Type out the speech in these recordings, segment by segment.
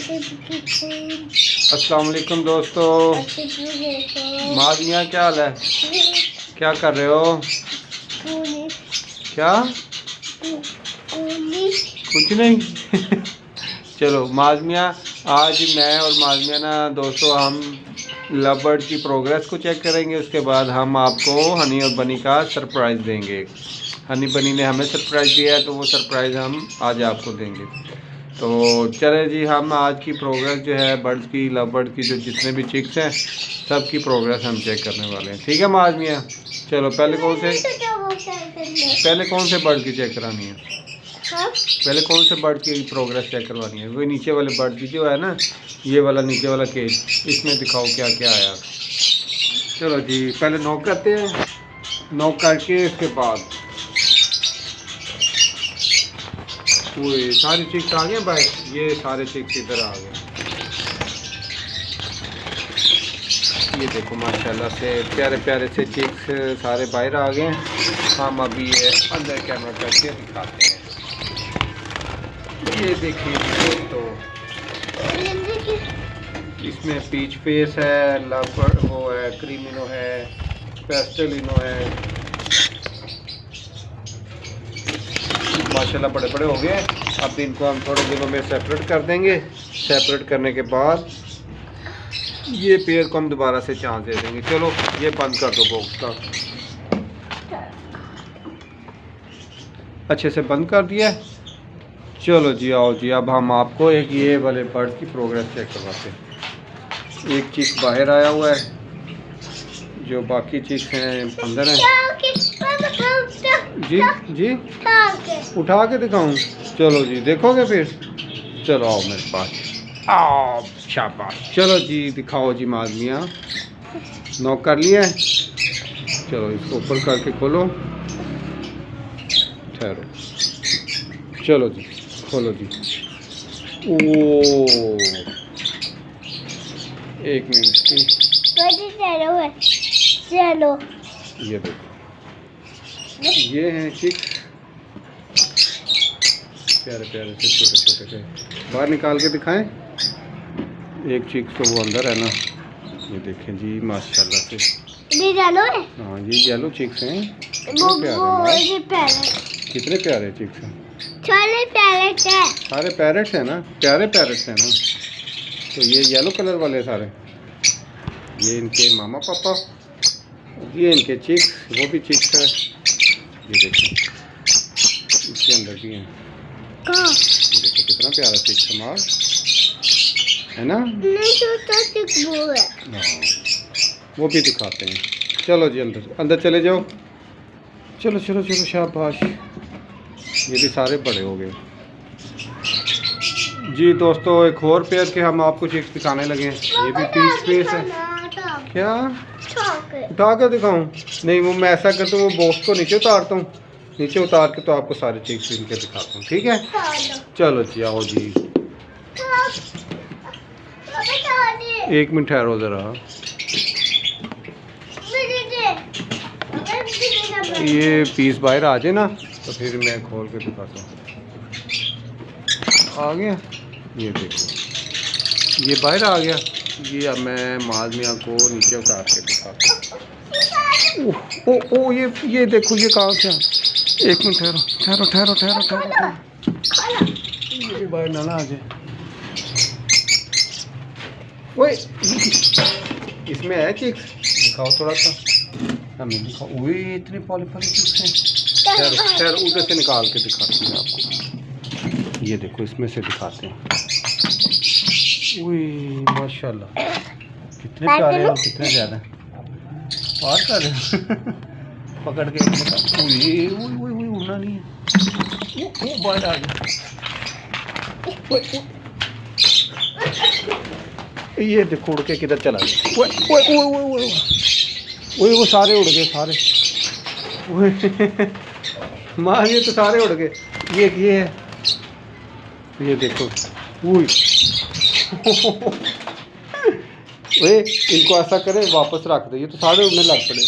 अस्सलाम वालेकुम दोस्तों। माज़िया क्या हाल है? क्या कर रहे हो? क्या कुछ नहीं। चलो माज़िया, आज मैं और माज़िया ना दोस्तों हम लव बर्ड की प्रोग्रेस को चेक करेंगे। उसके बाद हम आपको हनी और बनी का सरप्राइज़ देंगे। हनी बनी ने हमें सरप्राइज़ दिया है तो वो सरप्राइज़ हम आज आपको देंगे। तो चले जी, हम आज की प्रोग्रेस जो है बर्ड्स की, लव बर्ड की जो जितने भी चिक्स हैं सब की प्रोग्रेस हम चेक करने वाले हैं। ठीक है माज़िया, चलो पहले कौन से बर्ड की चेक करानी है? पहले कौन से बर्ड की प्रोग्रेस चेक करवानी है? वही नीचे वाले बर्ड की जो है ना, ये वाला नीचे वाला केज, इसमें दिखाओ क्या क्या आया। चलो जी, पहले नॉक करते हैं। नॉक करके इसके बाद सारे चिक्स आ गए भाई, ये सारे चिक्स इधर आ गए। ये देखो माशाल्लाह से प्यारे प्यारे से चिक्स सारे बाहर आ गए। हम अभी ये अंदर कैमरा करके दिखाते हैं। ये देखिए तो इसमें पीच फेस है, लव वो है, क्रीमिनो है, पेस्टलिनो है। माशाल्लाह बड़े बड़े हो गए। अब इनको हम थोड़े दिनों में सेपरेट कर देंगे। सेपरेट करने के बाद ये पेयर को हम दोबारा से चांस दे देंगे। चलो ये बंद कर दो बॉक्स का, अच्छे से बंद कर दिया। चलो जी आओ जी, अब हम आपको एक ये वाले बर्ड की प्रोग्रेस चेक करवाते हैं। एक चिक बाहर आया हुआ है, जो बाकी चिक्स हैं अंदर हैं। जी जी उठा के दिखाऊं? चलो जी देखोगे फिर? चलो आओ मेरे पास, आओ शाबाश। चलो जी दिखाओ जी माज़िया, नॉक कर लिया है। चलो इसको ऊपर करके खोलो, ठहरो। चलो जी खोलो जी। ओ एक मिनट की, चलो ये देखो ये हैं चिक्स, प्यारे प्यारे से छोटे छोटे से। बाहर निकाल के दिखाएं। एक चिक्स तो वो अंदर है ना, ये देखें जी माशाल्लाह से। ये येलो है? हाँ ये येलो चिक्स हैं। वो ये पैरेट। कितने प्यारे चिक्स हैं। सारे पैरेट है। सारे पैरेट्स हैं ना, प्यारे पैरेट्स हैं ना। तो ये येलो कलर वाले सारे, ये इनके मामा पापा, ये इनके चिक्स, वो भी चिक्स है। ये देखो इसके अंदर भी हैं। ये देखो कितना प्यारा चिक्स है ना। नहीं छोटा चिक वो है। वो भी दिखाते हैं। चलो जी अंदर अंदर चले जाओ। चलो चलो चलो शाबाश, ये भी सारे बड़े हो गए। जी दोस्तों एक और पेयर के हम आपको चिक्स दिखाने लगे हैं। ये भी पीच फेस है। क्या उठा कर दिखाऊं? नहीं, वो मैं ऐसा करता हूँ, वो बॉक्स को नीचे उतारता हूँ, नीचे उतार के तो आपको सारे चिक्स इनके दिखाता हूँ। ठीक है चलो जी आओ जी। एक मिनट ठहरो ज़रा, ये पीस बाहर आ जाए ना तो फिर मैं खोल के दिखाता हूँ। आ गया, ये देखो ये बाहर आ गया। ये अब मैं माज़िया को नीचे उतार के दिखाता हूँ। ओ ये देखो ये कहाँ से। एक मिनट ठहरो ठहरो ठहरो ठहरो ठहरो, ये भी बाहर ना आ जाए। ओए इसमें है चिक्स, दिखाओ थोड़ा सा हमें दिखाओ। ओए इतने पॉली चिक्स हैं। ठहरो उधर से निकाल के दिखाते हैं आपको। ये देखो इसमें से दिखाते हैं। ओए माशाल्लाह कितने प्यारे हैं, कितने ज़्यादा पार कर रहे हैं। पकड़ के उड़ना नहीं है। वो बाहर आ गया। ये देखो उड़ के किधर चला गया। वो सारे उड़ गए सारे। माँ ये तो सारे उड़ गए। ये है, ये देखो। इनको ऐसा करे वापस रख दे, ये तो सारे उड़ने लग पड़े।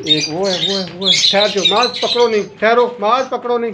एक वो है। ठहर जाओ, माज पकड़ो नहीं, ठहरो माज पकड़ो नहीं।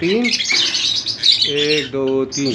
3، 1 2 3،